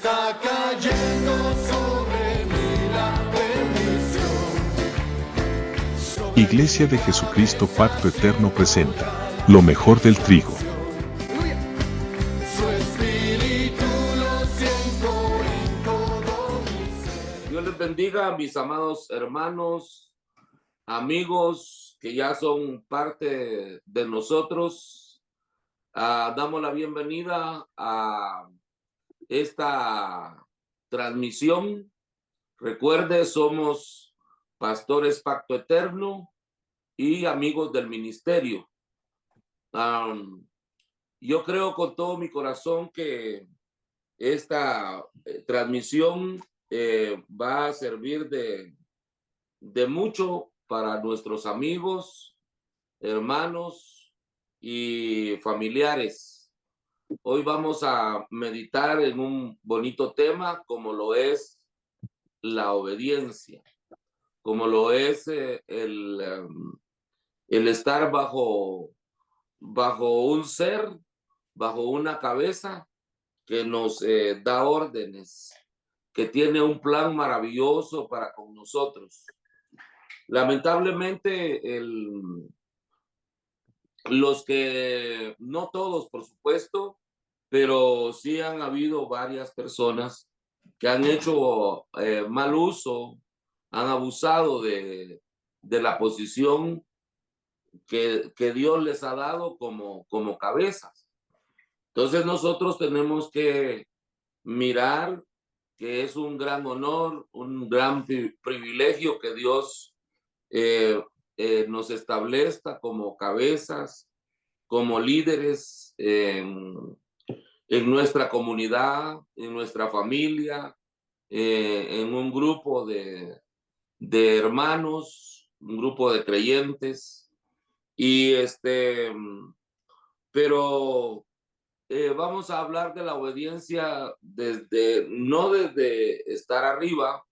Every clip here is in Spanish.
Está cayendo sobre mí la bendición. Iglesia de Jesucristo Pacto Eterno presenta lo mejor del trigo. Su espíritu lo siento en todo mi ser. Dios les bendiga, mis amados hermanos, amigos que ya son parte de nosotros. Damos la bienvenida a esta transmisión. Recuerde, somos pastores Pacto Eterno y amigos del ministerio. Yo creo con todo mi corazón que esta transmisión va a servir de mucho para nuestros amigos, hermanos y familiares. Hoy vamos a meditar en un bonito tema como lo es la obediencia, como lo es el estar bajo un ser, bajo una cabeza que nos da órdenes, que tiene un plan maravilloso para con nosotros. Lamentablemente, los que, no todos, por supuesto, pero sí han habido varias personas que han hecho mal uso, han abusado de la posición que Dios les ha dado como cabezas. Entonces nosotros tenemos que mirar que es un gran honor, un gran privilegio que Dios nos establezca como cabezas, como líderes en nuestra comunidad, en nuestra familia, en un grupo de hermanos, un grupo de creyentes. Y pero vamos a hablar de la obediencia no desde estar arriba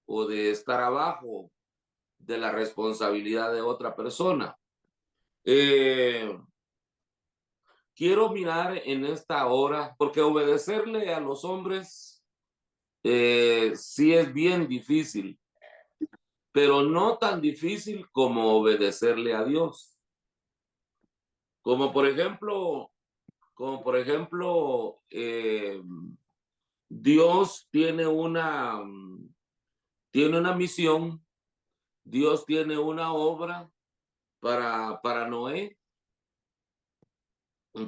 o de estar abajo de la responsabilidad de otra persona. Quiero mirar en esta hora, porque obedecerle a los hombres sí es bien difícil, pero no tan difícil como obedecerle a Dios. Como por ejemplo, Dios tiene una misión, Dios tiene una obra para Noé,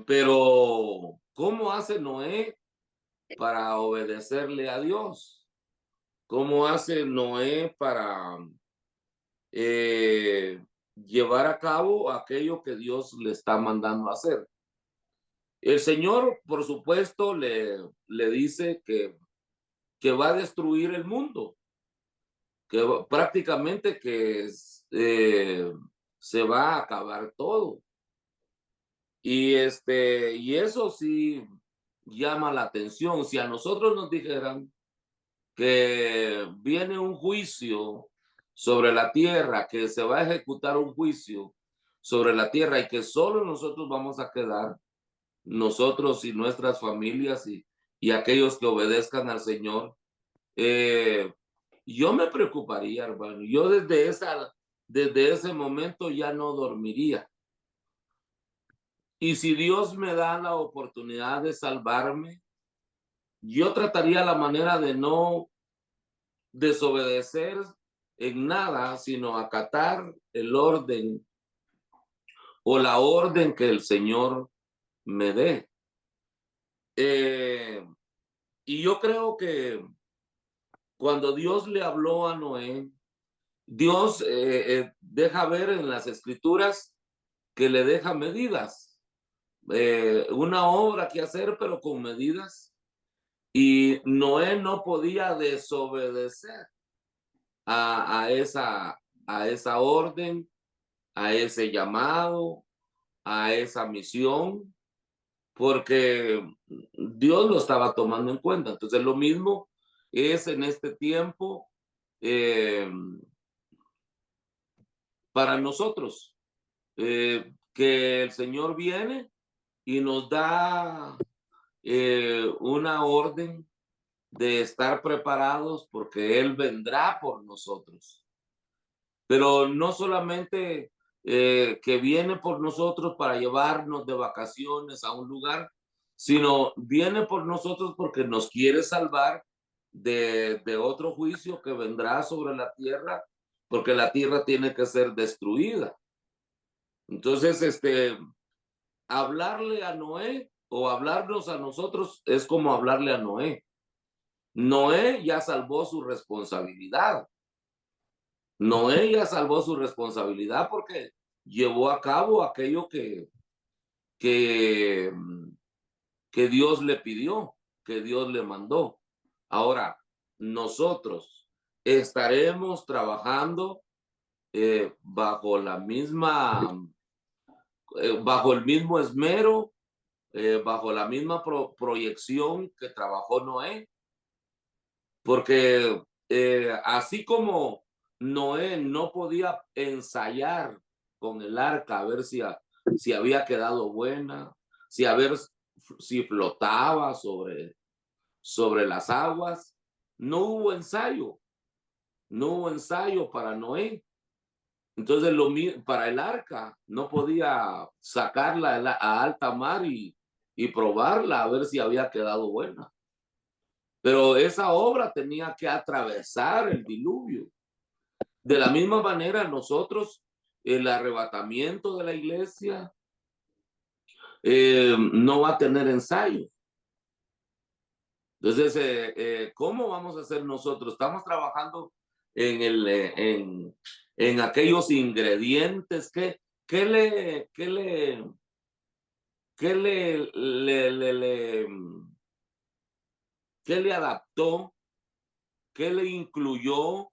pero ¿cómo hace Noé para obedecerle a Dios? ¿Cómo hace Noé para llevar a cabo aquello que Dios le está mandando a hacer? El Señor, por supuesto, le dice que va a destruir el mundo, que prácticamente que se va a acabar todo. Y eso sí llama la atención. Si a nosotros nos dijeran que viene un juicio sobre la tierra, que se va a ejecutar un juicio sobre la tierra y que solo nosotros vamos a quedar, nosotros y nuestras familias y aquellos que obedezcan al Señor, yo me preocuparía, hermano. Yo desde ese momento ya no dormiría. Y si Dios me da la oportunidad de salvarme, yo trataría la manera de no desobedecer en nada, sino acatar el orden o la orden que el Señor me dé. Y yo creo que cuando Dios le habló a Noé, Dios deja ver en las escrituras que le deja medidas, una obra que hacer, pero con medidas. Y Noé no podía desobedecer a esa orden, a ese llamado, a esa misión, porque Dios lo estaba tomando en cuenta. Entonces lo mismo es en este tiempo para nosotros, que el Señor viene y nos da una orden de estar preparados porque Él vendrá por nosotros. Pero no solamente que viene por nosotros para llevarnos de vacaciones a un lugar, sino viene por nosotros porque nos quiere salvar de otro juicio que vendrá sobre la tierra, porque la tierra tiene que ser destruida. Entonces, hablarle a Noé o hablarnos a nosotros es como hablarle a Noé. Noé ya salvó su responsabilidad. Noé ya salvó su responsabilidad porque llevó a cabo aquello que, que Dios le pidió, que Dios le mandó. Ahora, nosotros estaremos trabajando bajo la misma, bajo el mismo esmero, bajo la misma proyección que trabajó Noé, porque así como Noé no podía ensayar con el arca a ver si había quedado buena, si flotaba sobre las aguas, no hubo ensayo, no hubo ensayo para Noé. Entonces, para el arca, no podía sacarla a alta mar y probarla a ver si había quedado buena. Pero esa obra tenía que atravesar el diluvio. De la misma manera, nosotros, el arrebatamiento de la iglesia no va a tener ensayo. Entonces, ¿cómo vamos a hacer nosotros? Estamos trabajando en aquellos ingredientes que le, que le, que le adaptó, que le incluyó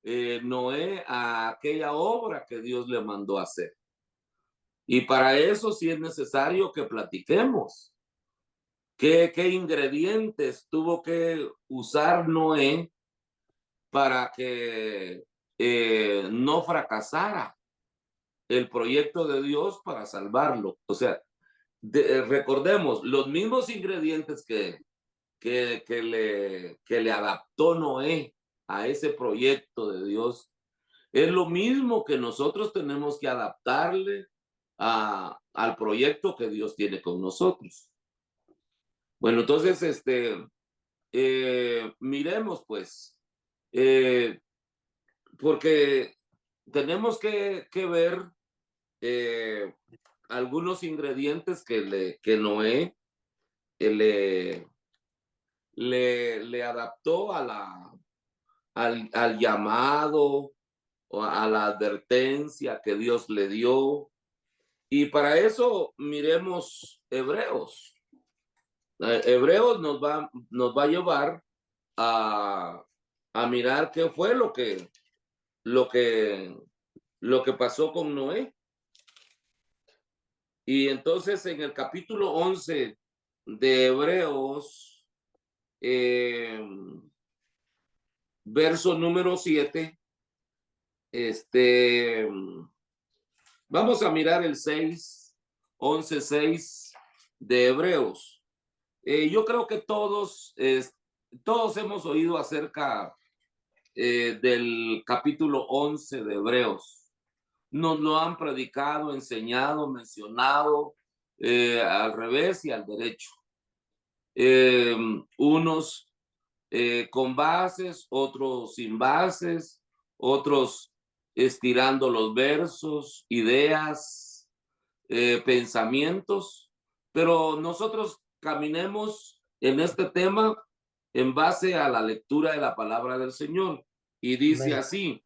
Noé a aquella obra que Dios le mandó hacer. Y para eso sí es necesario que platiquemos. ¿Qué ingredientes tuvo que usar Noé para que no fracasara el proyecto de Dios para salvarlo? O sea, recordemos, los mismos ingredientes que le adaptó Noé a ese proyecto de Dios, es lo mismo que nosotros tenemos que adaptarle al proyecto que Dios tiene con nosotros. Bueno, entonces, miremos pues, porque tenemos que ver algunos ingredientes que Noé le adaptó al llamado o a la advertencia que Dios le dio. Y para eso miremos Hebreos. Hebreos nos va a llevar a mirar qué fue lo que pasó con Noé. Y entonces en el capítulo 11 de Hebreos, verso número 7, vamos a mirar el 6, 11:6 de Hebreos. Yo creo que todos hemos oído acerca del capítulo 11 de Hebreos. Nos lo han predicado, enseñado, mencionado al revés y al derecho. Unos con bases, otros sin bases, otros estirando los versos, ideas, pensamientos, pero nosotros caminemos en este tema en base a la lectura de la palabra del Señor. Y dice así,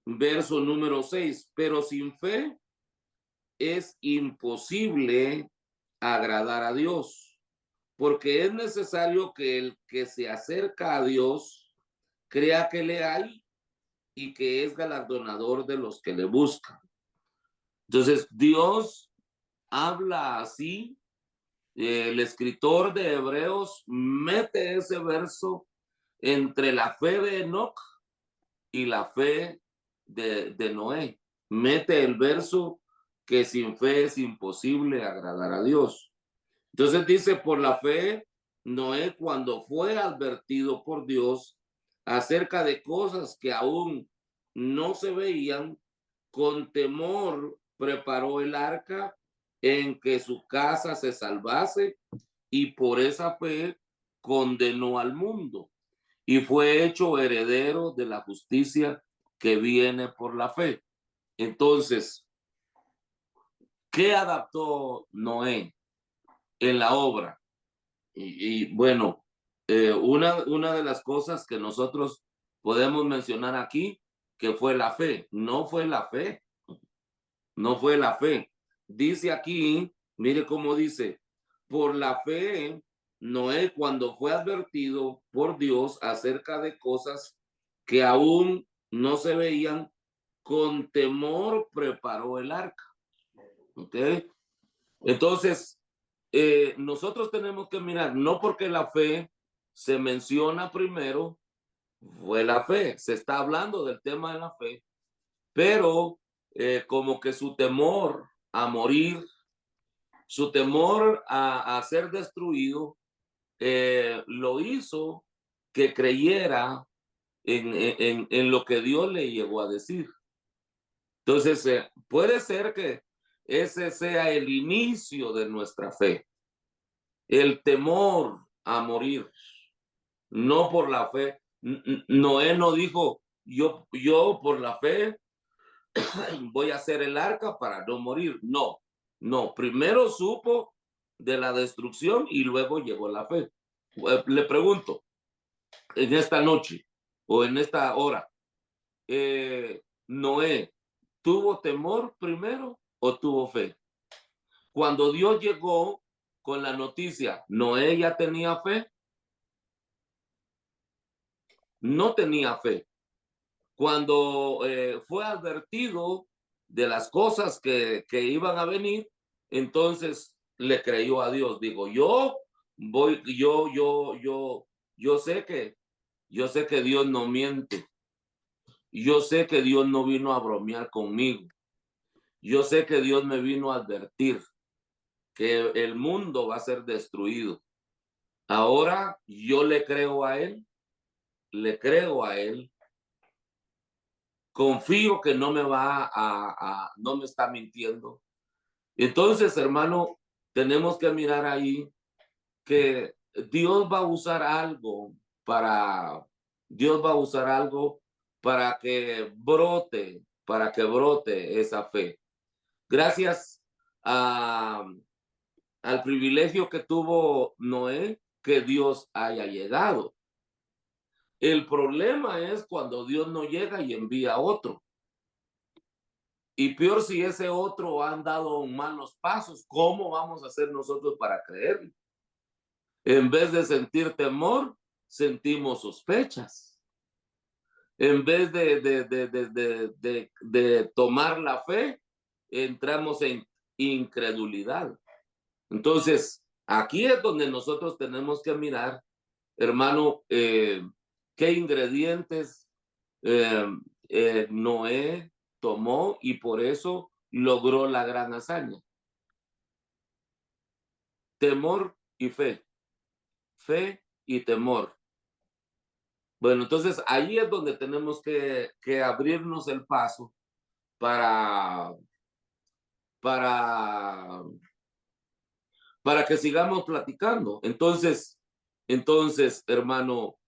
verso número 6, pero sin fe es imposible agradar a Dios, porque es necesario que el que se acerca a Dios crea que le hay y que es galardonador de los que le buscan. Entonces, Dios habla así. El escritor de Hebreos mete ese verso entre la fe de Enoc y la fe de Noé. Mete el verso que sin fe es imposible agradar a Dios. Entonces dice, por la fe Noé, cuando fue advertido por Dios acerca de cosas que aún no se veían, con temor preparó el arca en que su casa se salvase, y por esa fe condenó al mundo y fue hecho heredero de la justicia que viene por la fe. Entonces, ¿qué adaptó Noé en la obra? Bueno, una de las cosas que nosotros podemos mencionar aquí, que fue la fe, no fue la fe, no fue la fe. Dice aquí, mire cómo dice, por la fe, Noé, cuando fue advertido por Dios acerca de cosas que aún no se veían, con temor preparó el arca. ¿Ok? Entonces, nosotros tenemos que mirar, no porque la fe se menciona primero, fue la fe, se está hablando del tema de la fe, pero como que su temor a morir, su temor a ser destruido, lo hizo que creyera en lo que Dios le llegó a decir. Entonces, puede ser que ese sea el inicio de nuestra fe, el temor a morir, no por la fe. Noé no dijo, yo por la fe voy a hacer el arca para no morir. No, no, primero supo de la destrucción y luego llegó la fe. Le pregunto, en esta noche o en esta hora, Noé, ¿tuvo temor primero o tuvo fe? Cuando Dios llegó con la noticia, ¿Noé ya tenía fe? No tenía fe. Cuando fue advertido de las cosas que iban a venir, entonces le creyó a Dios. Digo, yo sé que Dios no miente. Yo sé que Dios no vino a bromear conmigo. Yo sé que Dios me vino a advertir que el mundo va a ser destruido. Ahora yo le creo a él, confío que no me no me está mintiendo. Entonces, hermano, tenemos que mirar ahí que Dios va a usar algo Dios va a usar algo para que brote esa fe. Gracias a, al privilegio que tuvo Noé, que Dios haya llegado. El problema es cuando Dios no llega y envía a otro. Y peor si ese otro ha andado malos pasos, ¿cómo vamos a hacer nosotros para creerlo? En vez de sentir temor, sentimos sospechas. En vez de tomar la fe, entramos en incredulidad. Entonces, aquí es donde nosotros tenemos que mirar, hermano, qué ingredientes Noé tomó y por eso logró la gran hazaña. Temor y fe. Fe y temor. Bueno, entonces ahí es donde tenemos que abrirnos el paso para, para, para que sigamos platicando. Entonces, hermano,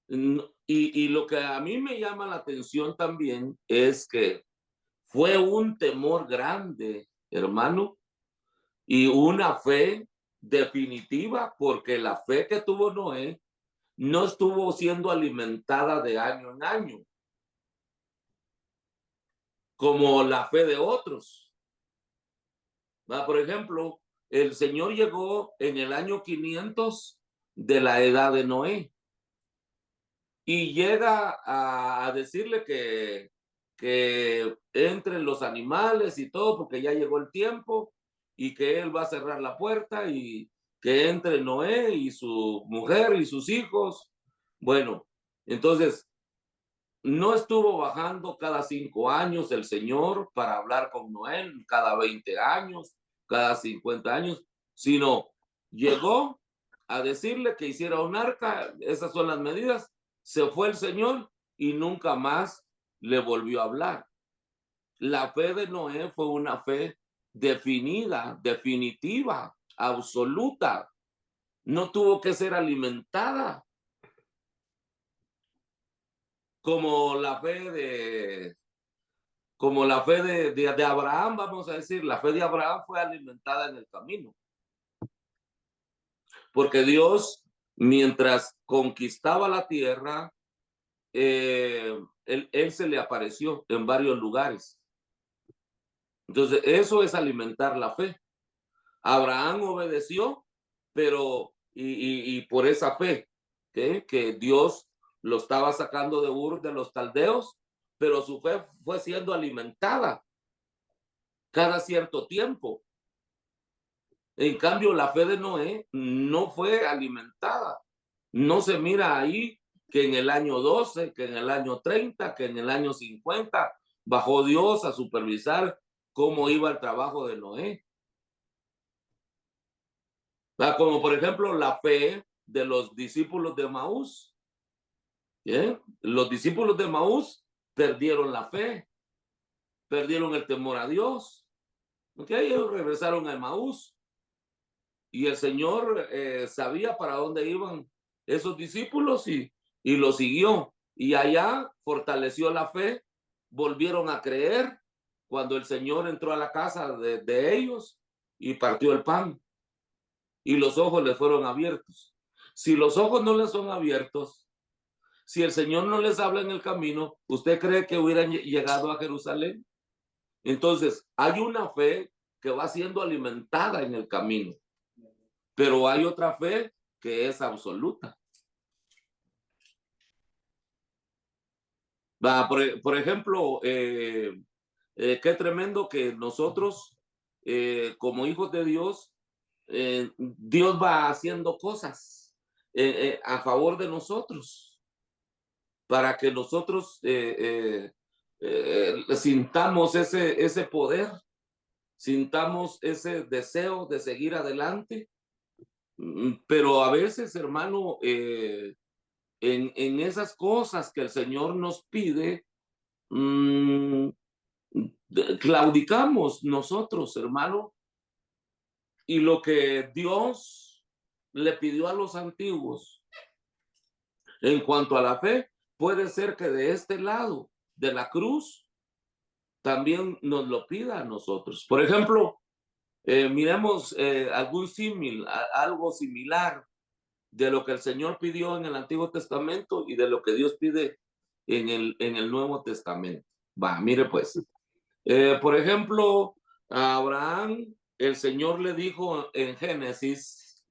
y lo que a mí me llama la atención también es que fue un temor grande, hermano, y una fe definitiva, porque la fe que tuvo Noé no estuvo siendo alimentada de año en año, como la fe de otros. Por ejemplo, el Señor llegó en el año 500 de la edad de Noé y llega a decirle que entre los animales y todo, porque ya llegó el tiempo y que él va a cerrar la puerta y que entre Noé y su mujer y sus hijos. Bueno, entonces no estuvo bajando cada 5 años el Señor para hablar con Noé, cada 20 años, cada 50 años, sino llegó a decirle que hiciera un arca, esas son las medidas, se fue el Señor y nunca más le volvió a hablar. La fe de Noé fue una fe definida, definitiva, absoluta. No tuvo que ser alimentada como la fe de de Abraham, vamos a decir. La fe de Abraham fue alimentada en el camino, porque Dios, mientras conquistaba la tierra, él se le apareció en varios lugares. Entonces, eso es alimentar la fe. Abraham obedeció, pero y por esa fe, que Dios lo estaba sacando de Ur de los caldeos, pero su fe fue siendo alimentada cada cierto tiempo. En cambio, la fe de Noé no fue alimentada. No se mira ahí que en el año 12, que en el año 30, que en el año 50 bajó Dios a supervisar cómo iba el trabajo de Noé. Como por ejemplo la fe de los discípulos de Maús. ¿Bien? Los discípulos de Maús perdieron la fe, perdieron el temor a Dios. ¿Okay? Ellos regresaron a Maús y el Señor sabía para dónde iban esos discípulos y los siguió. Y allá fortaleció la fe, volvieron a creer cuando el Señor entró a la casa de ellos y partió el pan. Y los ojos les fueron abiertos. Si los ojos no les son abiertos, si el Señor no les habla en el camino, ¿usted cree que hubieran llegado a Jerusalén? Entonces, hay una fe que va siendo alimentada en el camino, pero hay otra fe que es absoluta. Por ejemplo, qué tremendo que nosotros, como hijos de Dios, Dios va haciendo cosas a favor de nosotros para que nosotros sintamos ese poder, sintamos ese deseo de seguir adelante. Pero a veces, hermano, en esas cosas que el Señor nos pide, claudicamos nosotros, hermano, y lo que Dios le pidió a los antiguos en cuanto a la fe, puede ser que de este lado de la cruz también nos lo pida a nosotros. Por ejemplo, miremos algún símil, algo similar de lo que el Señor pidió en el Antiguo Testamento y de lo que Dios pide en el Nuevo Testamento. Mire pues, por ejemplo, a Abraham, el Señor le dijo en Génesis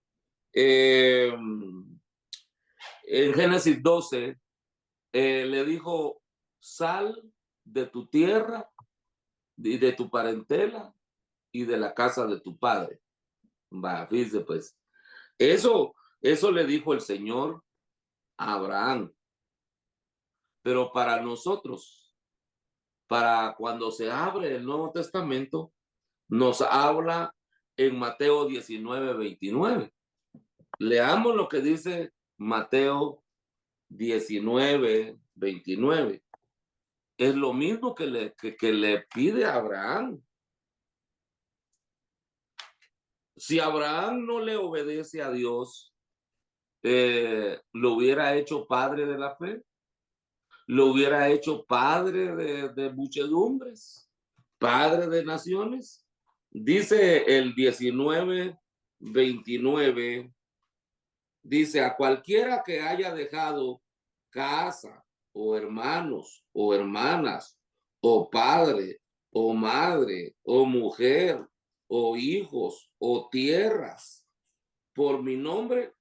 12, le dijo, sal de tu tierra y de tu parentela y de la casa de tu padre. Fíjese pues, eso le dijo el Señor a Abraham. Pero para nosotros, para cuando se abre el Nuevo Testamento, nos habla en Mateo 19:29. Leamos lo que dice Mateo 19:29. Es lo mismo que le pide a Abraham. Si Abraham no le obedece a Dios, lo hubiera hecho padre de la fe, lo hubiera hecho padre de muchedumbres, padre de naciones. Dice el 19:29, dice, a cualquiera que haya dejado casa o hermanos o hermanas o padre o madre o mujer o hijos o tierras por mi nombre,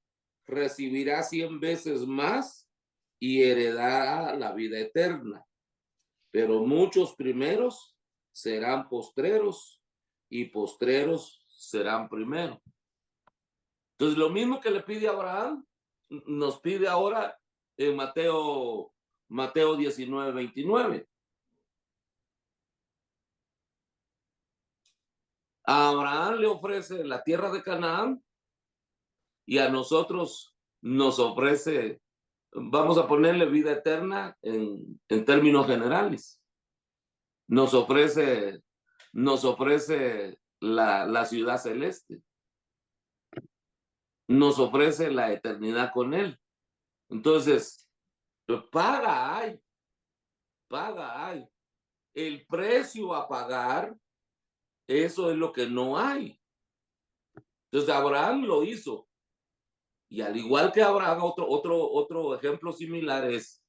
recibirá 100 veces más y heredará la vida eterna. Pero muchos primeros serán postreros y postreros serán primeros. Entonces, lo mismo que le pide a Abraham, nos pide ahora en Mateo 19:29. A Abraham le ofrece la tierra de Canaán y a nosotros nos ofrece, vamos a ponerle vida eterna en términos generales. Nos ofrece la ciudad celeste. Nos ofrece la eternidad con Él. Entonces, paga hay, paga hay. El precio a pagar, eso es lo que no hay. Entonces, Abraham lo hizo. Y al igual que Abraham, otro ejemplo similar es,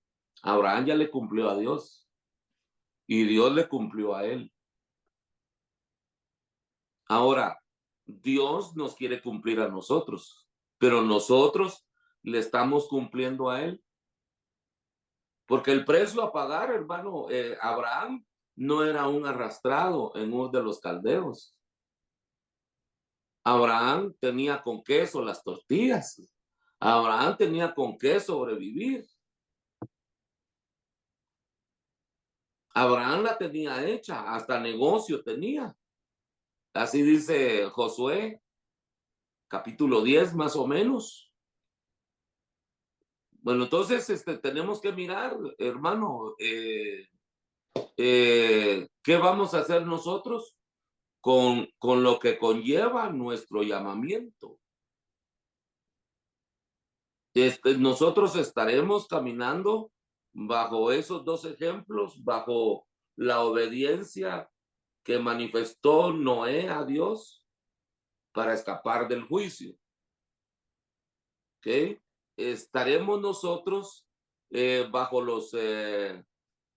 Abraham ya le cumplió a Dios y Dios le cumplió a él. Ahora, Dios nos quiere cumplir a nosotros, pero nosotros le estamos cumpliendo a él. Porque el precio a pagar, hermano, Abraham no era un arrastrado en Ur de los Caldeos. Abraham tenía con qué las tortillas. Abraham tenía con qué sobrevivir. Abraham la tenía hecha, hasta negocio tenía. Así dice Josué, capítulo 10 más o menos. Bueno, entonces tenemos que mirar, hermano, ¿qué vamos a hacer nosotros con lo que conlleva nuestro llamamiento? Nosotros estaremos caminando bajo esos dos ejemplos, bajo la obediencia que manifestó Noé a Dios para escapar del juicio. ¿Ok? Estaremos nosotros bajo los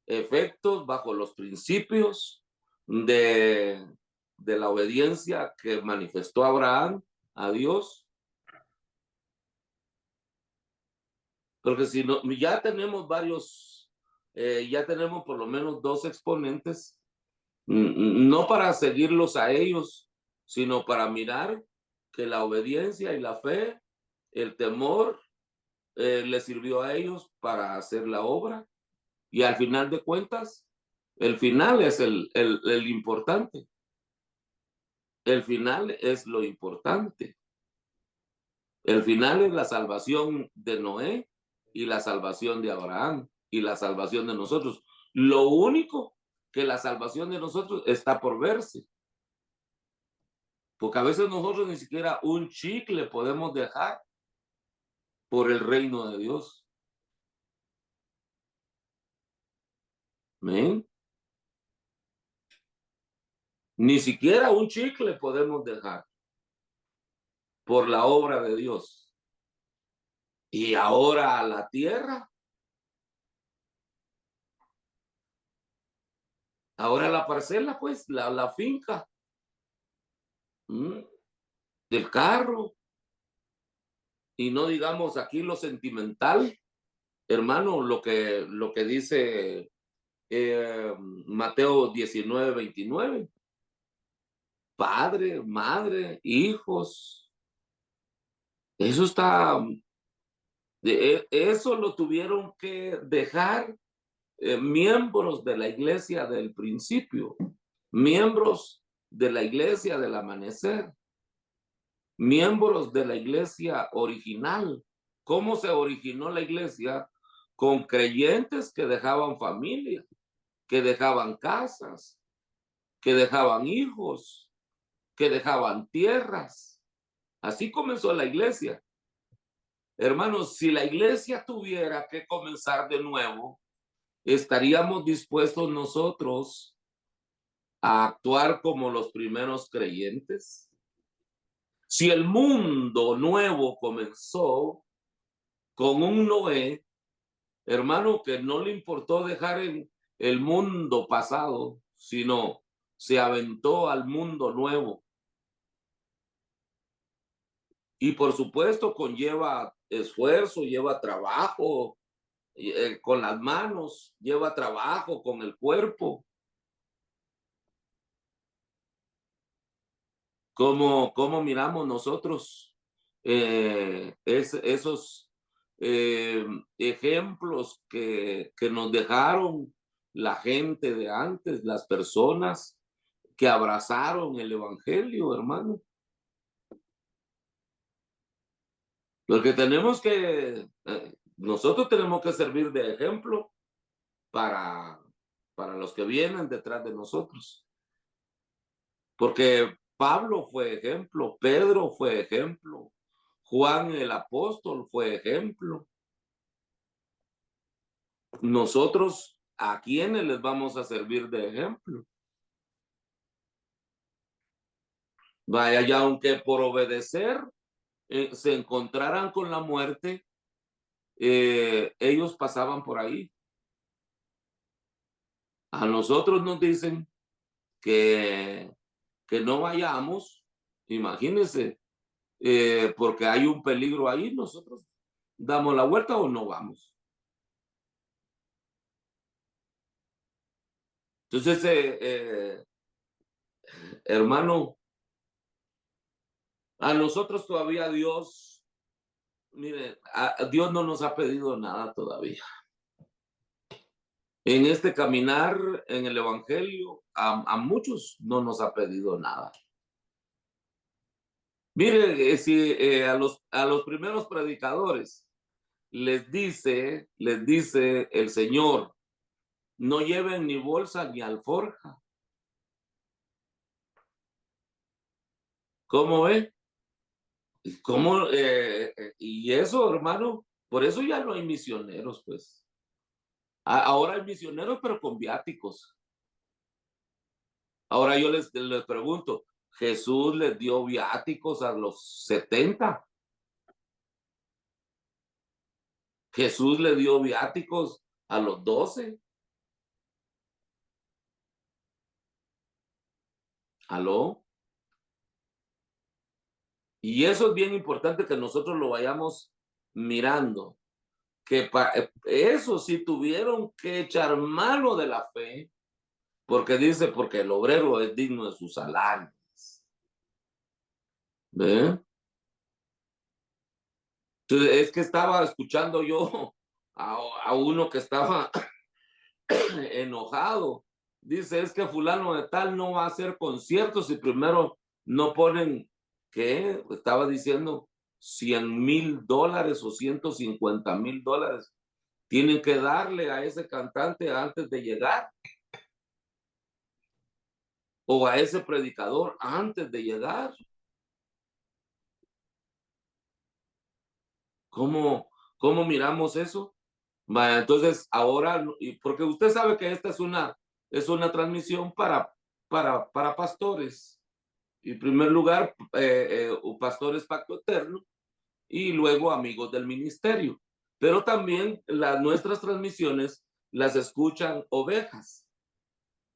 efectos, bajo los principios de la obediencia que manifestó Abraham a Dios. Porque si no, ya tenemos ya tenemos por lo menos dos exponentes, no para seguirlos a ellos, sino para mirar que la obediencia y la fe, el temor, les sirvió a ellos para hacer la obra. Y al final de cuentas, el final es el importante. El final es lo importante. El final es la salvación de Noé y la salvación de Abraham y la salvación de nosotros. Lo único que la salvación de nosotros está por verse. Porque a veces nosotros ni siquiera un chicle podemos dejar por el reino de Dios. ¿Amén? Ni siquiera un chicle podemos dejar por la obra de Dios. Y ahora la tierra, ahora la parcela, pues, la finca, del carro, y no digamos aquí lo sentimental, hermano, lo que dice Mateo 19:29. Padre, madre, hijos. Eso eso lo tuvieron que dejar miembros de la iglesia del principio, miembros de la iglesia del amanecer, miembros de la iglesia original. ¿Cómo se originó la iglesia? Con creyentes que dejaban familia, que dejaban casas, que dejaban hijos, que dejaban tierras. Así comenzó la iglesia. Hermanos, si la iglesia tuviera que comenzar de nuevo, ¿estaríamos dispuestos nosotros a actuar como los primeros creyentes? Si el mundo nuevo comenzó con un Noé, hermano, que no le importó dejar el mundo pasado, sino se aventó al mundo nuevo. Y por supuesto conlleva esfuerzo, lleva trabajo con las manos, lleva trabajo con el cuerpo. ¿Cómo miramos nosotros esos ejemplos que nos dejaron la gente de antes, las personas que abrazaron el evangelio, hermano? Porque nosotros tenemos que servir de ejemplo para, para los que vienen detrás de nosotros. Porque Pablo fue ejemplo, Pedro fue ejemplo, Juan el apóstol fue ejemplo. Nosotros, ¿a quiénes les vamos a servir de ejemplo? Vaya, y aunque por obedecer se encontraran con la muerte, ellos pasaban por ahí. A nosotros nos dicen que, que no vayamos, imagínense, porque hay un peligro ahí, nosotros damos la vuelta o no vamos. Entonces, hermano, a nosotros todavía Dios, mire, Dios no nos ha pedido nada todavía. En este caminar en el Evangelio, a muchos no nos ha pedido nada. Mire, si a los primeros predicadores les dice el Señor, no lleven ni bolsa ni alforja. ¿Cómo ve? ¿Cómo? Y eso, hermano, por eso ya no hay misioneros, pues. Ahora hay misioneros, pero con viáticos. Ahora yo les pregunto, ¿Jesús les dio viáticos a los 70? ¿Jesús le dio viáticos a los 12? ¿Aló? Y eso es bien importante que nosotros lo vayamos mirando, que eso sí tuvieron que echar mano de la fe, porque dice, porque el obrero es digno de sus salarios. ¿Ve? Entonces, es que estaba escuchando yo a uno que estaba enojado. Dice, es que fulano de tal no va a hacer conciertos si primero no ponen, ¿qué? Estaba diciendo $100,000 o $150,000. Tienen que darle a ese cantante antes de llegar. O a ese predicador antes de llegar. ¿Cómo miramos eso? Vaya, entonces ahora, porque usted sabe que esta es una transmisión para pastores. En primer lugar, pastores Pacto Eterno y luego amigos del ministerio. Pero también nuestras transmisiones las escuchan ovejas.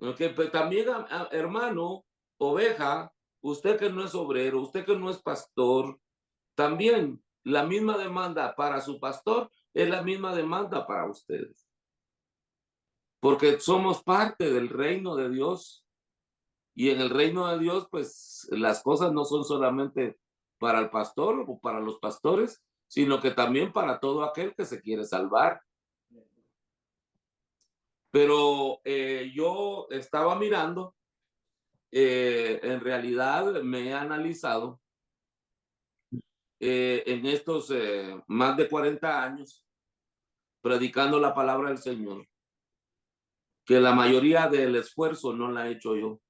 Okay, pero también, hermano, oveja, usted que no es obrero, usted que no es pastor, también la misma demanda para su pastor es la misma demanda para ustedes. Porque somos parte del reino de Dios. Y en el reino de Dios, pues las cosas no son solamente para el pastor o para los pastores, sino que también para todo aquel que se quiere salvar. Pero yo estaba mirando, en realidad me he analizado en estos más de 40 años predicando la palabra del Señor, que la mayoría del esfuerzo no la he hecho yo.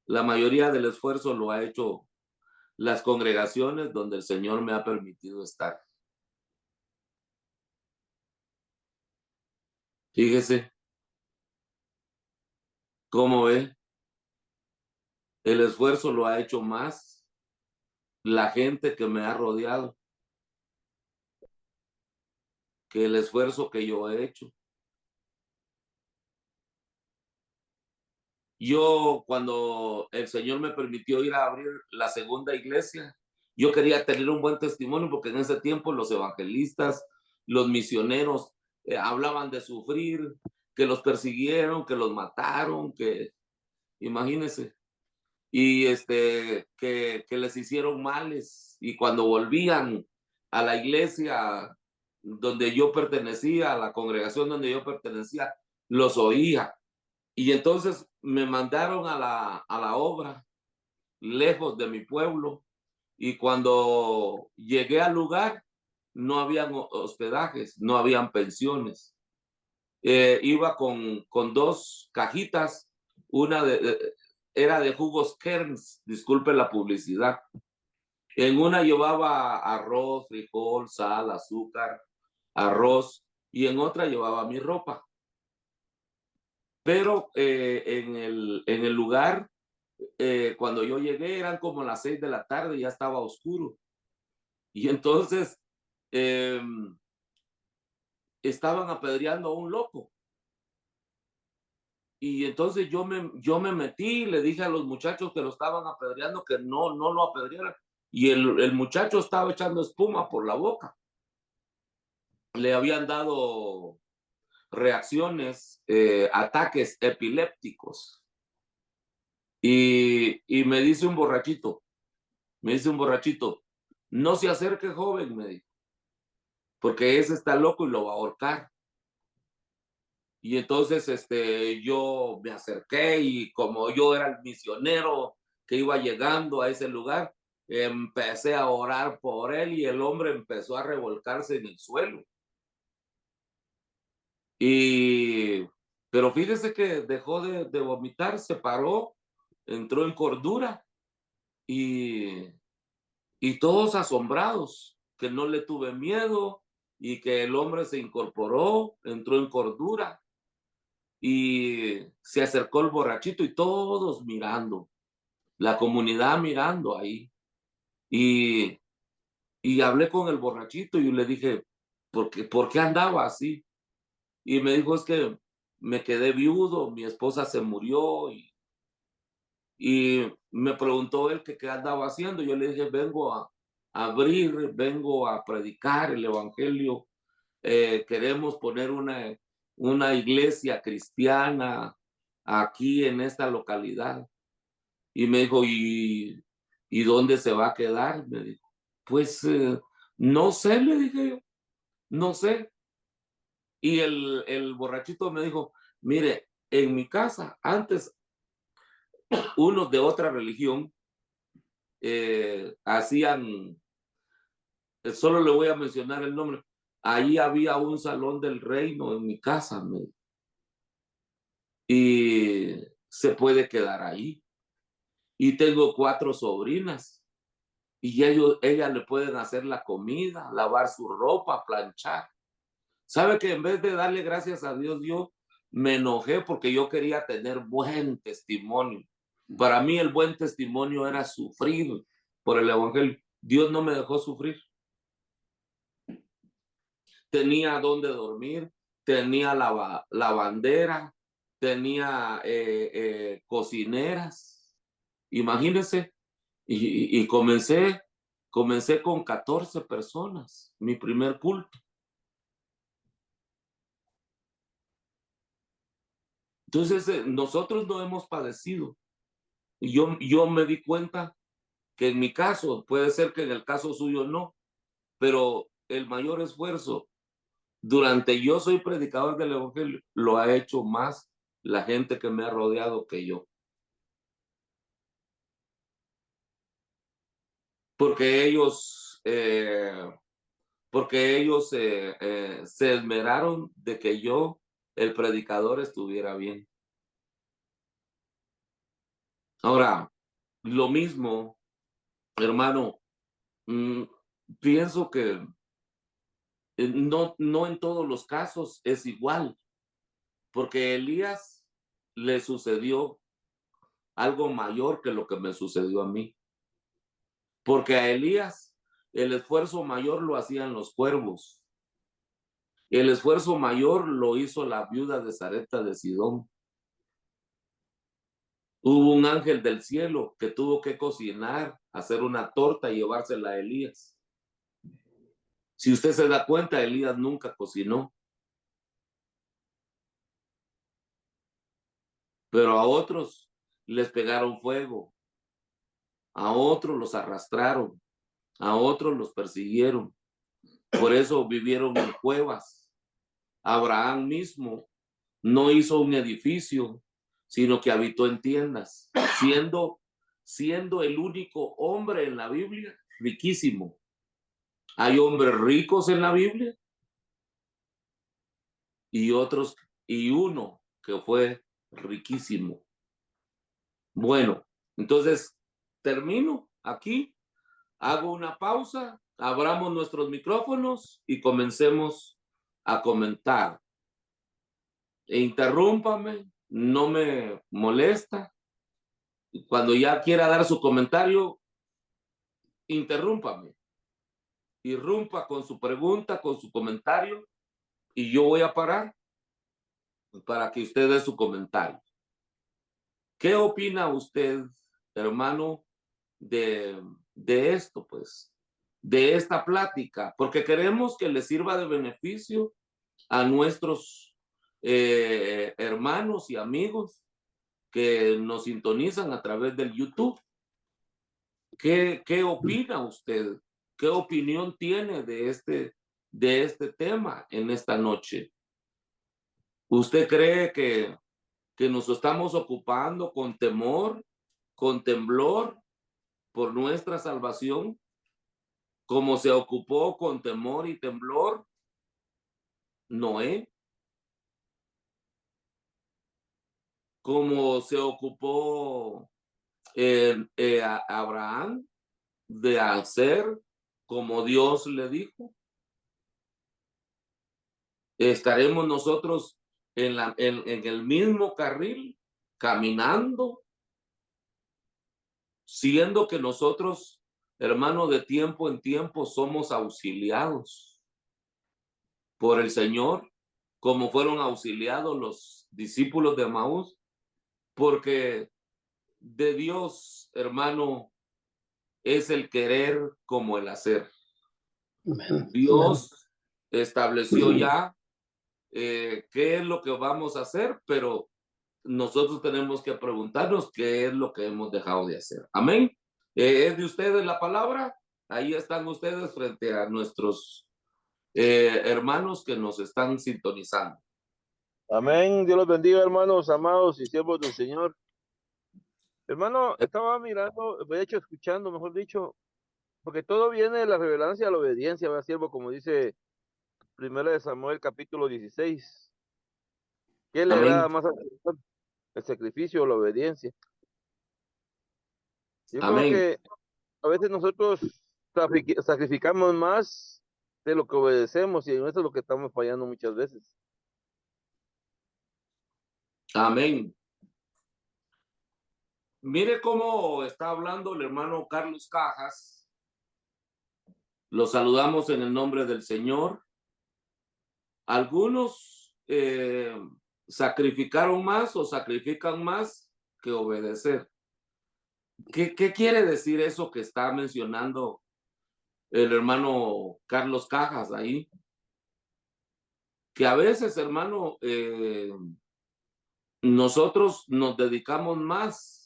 La mayoría del esfuerzo lo ha hecho las congregaciones donde el Señor me ha permitido estar. Fíjese, ¿cómo ve? El esfuerzo lo ha hecho más la gente que me ha rodeado que el esfuerzo que yo he hecho. Yo, cuando el Señor me permitió ir a abrir la segunda iglesia, yo quería tener un buen testimonio porque en ese tiempo los evangelistas, los misioneros hablaban de sufrir, que los persiguieron, que los mataron, que imagínense, y que les hicieron males. Y cuando volvían a la iglesia donde yo pertenecía, a la congregación donde yo pertenecía, los oía. Y entonces me mandaron a la obra, lejos de mi pueblo, Y cuando llegué al lugar, no habían hospedajes, no habían pensiones. Iba con 2 cajitas, una era de jugos Kerns, disculpe la publicidad. En una llevaba arroz, frijol, sal, azúcar, arroz, y en otra llevaba mi ropa. Pero en el lugar, cuando yo llegué, eran como las 6 de la tarde, ya estaba oscuro. Y entonces estaban apedreando a un loco. Y entonces yo me metí, le dije a los muchachos que lo estaban apedreando que no lo apedrearan. Y el muchacho estaba echando espuma por la boca. Le habían dado reacciones, ataques epilépticos. Y me dice un borrachito, no se acerque, joven, me dijo, porque ese está loco y lo va a ahorcar. Y entonces yo me acerqué y como yo era el misionero que iba llegando a ese lugar, empecé a orar por él y el hombre empezó a revolcarse en el suelo. Pero fíjese que dejó de vomitar, se paró, entró en cordura y, y todos asombrados, que no le tuve miedo y que el hombre se incorporó, entró en cordura. Y se acercó el borrachito y todos mirando, la comunidad mirando ahí. Y, y hablé con el borrachito y le dije, ¿por qué andaba así? Y me dijo, es que me quedé viudo, mi esposa se murió y me preguntó él que qué andaba haciendo. Yo le dije, vengo a abrir, vengo a predicar el evangelio. Queremos poner una iglesia cristiana aquí en esta localidad. Y me dijo, ¿y dónde se va a quedar? Me dijo, pues no sé, le dije yo, no sé. Y el borrachito me dijo, mire, en mi casa, antes, unos de otra religión hacían, solo le voy a mencionar el nombre, ahí había un salón del reino en mi casa, me dijo, y se puede quedar ahí. Y tengo 4 sobrinas y ellas le pueden hacer la comida, lavar su ropa, planchar. ¿Sabe que en vez de darle gracias a Dios, yo me enojé porque yo quería tener buen testimonio? Para mí el buen testimonio era sufrir por el evangelio. Dios no me dejó sufrir. Tenía donde dormir, tenía lavandera, tenía cocineras. Imagínense. Y comencé con 14 personas, mi primer culto. Entonces, nosotros no hemos padecido. Y yo me di cuenta que en mi caso, puede ser que en el caso suyo no, pero el mayor esfuerzo durante yo soy predicador del evangelio, lo ha hecho más la gente que me ha rodeado que yo. Porque ellos se esmeraron de que yo, el predicador, estuviera bien. Ahora, lo mismo, hermano, pienso que no en todos los casos es igual, porque a Elías le sucedió algo mayor que lo que me sucedió a mí. Porque a Elías el esfuerzo mayor lo hacían los cuervos. El esfuerzo mayor lo hizo la viuda de Sarepta de Sidón. Hubo un ángel del cielo que tuvo que cocinar, hacer una torta y llevársela a Elías. Si usted se da cuenta, Elías nunca cocinó. Pero a otros les pegaron fuego, a otros los arrastraron, a otros los persiguieron. Por eso vivieron en cuevas. Abraham mismo no hizo un edificio, sino que habitó en tiendas, siendo el único hombre en la Biblia riquísimo. Hay hombres ricos en la Biblia y otros, y uno que fue riquísimo. Bueno, entonces termino aquí, hago una pausa, abramos nuestros micrófonos y comencemos a comentar. Interrúmpame, no me molesta. Cuando ya quiera dar su comentario, interrúmpame. Irrumpa con su pregunta, con su comentario, y yo voy a parar para que usted dé su comentario. ¿Qué opina usted, hermano, de esto, pues? De esta plática, porque queremos que le sirva de beneficio a nuestros hermanos y amigos que nos sintonizan a través del YouTube. ¿Qué opina usted? ¿Qué opinión tiene de este tema en esta noche? ¿Usted cree que nos estamos ocupando con temor, con temblor por nuestra salvación, como se ocupó con temor y temblor Noé? Como se ocupó Abraham de hacer como Dios le dijo. ¿Estaremos nosotros en el mismo carril, caminando, siendo que nosotros, hermanos, de tiempo en tiempo somos auxiliados por el Señor, como fueron auxiliados los discípulos de Maús? Porque de Dios, hermano, es el querer como el hacer. Dios estableció ya qué es lo que vamos a hacer, pero nosotros tenemos que preguntarnos qué es lo que hemos dejado de hacer. Amén. ¿Es de ustedes la palabra? Ahí están ustedes frente a nuestros hermanos que nos están sintonizando. Amén. Dios los bendiga, hermanos amados y siervos del Señor. Hermano, estaba mirando, de hecho, escuchando, mejor dicho, porque todo viene de la revelancia a la obediencia, ¿verdad, siervo? Como dice 1 de Samuel, capítulo 16. ¿Qué le Amén. agrada más al Señor? ¿El sacrificio o la obediencia? Yo creo Amén. que a veces nosotros sacrificamos más de lo que obedecemos y en eso es lo que estamos fallando muchas veces. Amén. Mire cómo está hablando el hermano Carlos Cajas. Lo saludamos en el nombre del Señor. Algunos sacrificaron más o sacrifican más que obedecer. ¿Qué quiere decir eso que está mencionando el hermano Carlos Cajas ahí? Que a veces, hermano, nosotros nos dedicamos más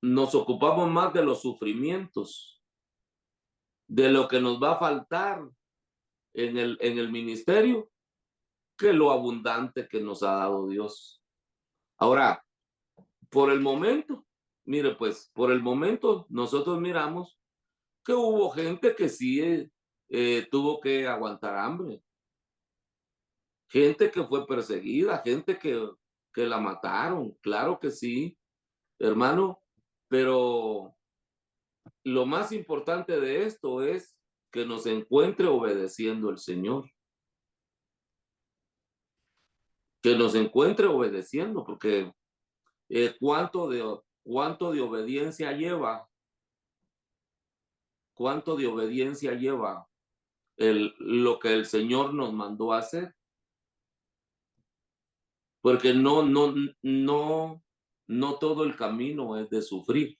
nos ocupamos más de los sufrimientos, de lo que nos va a faltar en el ministerio, que lo abundante que nos ha dado Dios. Ahora, por el momento, mire, pues, por el momento nosotros miramos que hubo gente que sí tuvo que aguantar hambre, gente que fue perseguida, gente que la mataron, claro que sí, hermano, pero lo más importante de esto es que nos encuentre obedeciendo el Señor. Que nos encuentre obedeciendo, porque cuánto de obediencia lleva, cuánto de obediencia lleva lo que el Señor nos mandó a hacer. Porque no todo el camino es de sufrir,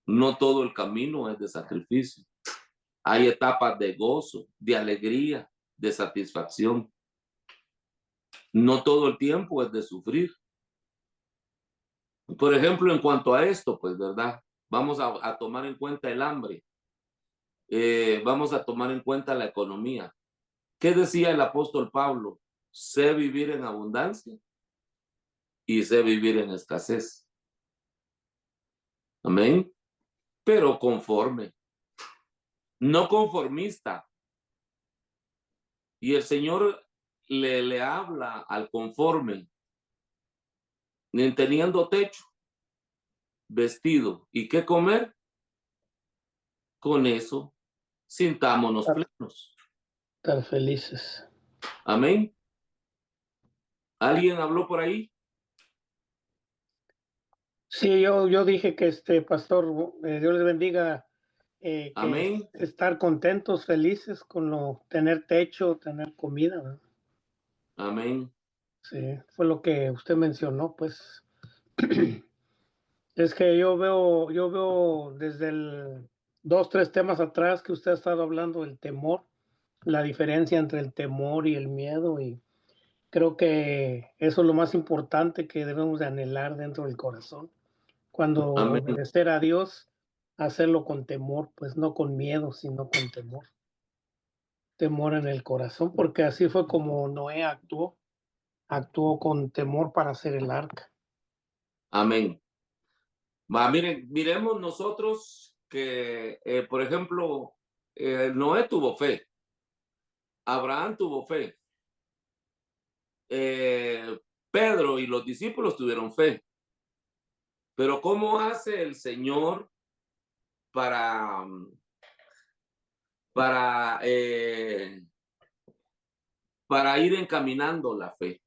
no todo el camino es de sacrificio. Hay etapas de gozo, de alegría, de satisfacción. No todo el tiempo es de sufrir. Por ejemplo, en cuanto a esto, pues, ¿verdad? Vamos a tomar en cuenta el hambre. Vamos a tomar en cuenta la economía. ¿Qué decía el apóstol Pablo? Sé vivir en abundancia y sé vivir en escasez. Amén. pero conforme, no conformista. Y el Señor le habla al conforme, ni teniendo techo, vestido y qué comer, con eso sintámonos plenos. Estar felices. Amén. ¿Alguien habló por ahí? Sí, yo dije que pastor, Dios les bendiga, que Amén. estar contentos, felices con tener techo, tener comida, ¿verdad? Amén. Sí, fue lo que usted mencionó, pues. Es que yo veo desde el 2, 3 temas atrás que usted ha estado hablando del temor, la diferencia entre el temor y el miedo, y creo que eso es lo más importante que debemos de anhelar dentro del corazón. Cuando Amén. obedecer a Dios, hacerlo con temor, pues no con miedo, sino con temor. Temor en el corazón, porque así fue como Noé actuó con temor para hacer el arca. Amén. Miren, miremos nosotros que, por ejemplo, Noé tuvo fe, Abraham tuvo fe, Pedro y los discípulos tuvieron fe. Pero ¿cómo hace el Señor para, para, eh, para ir encaminando la fe?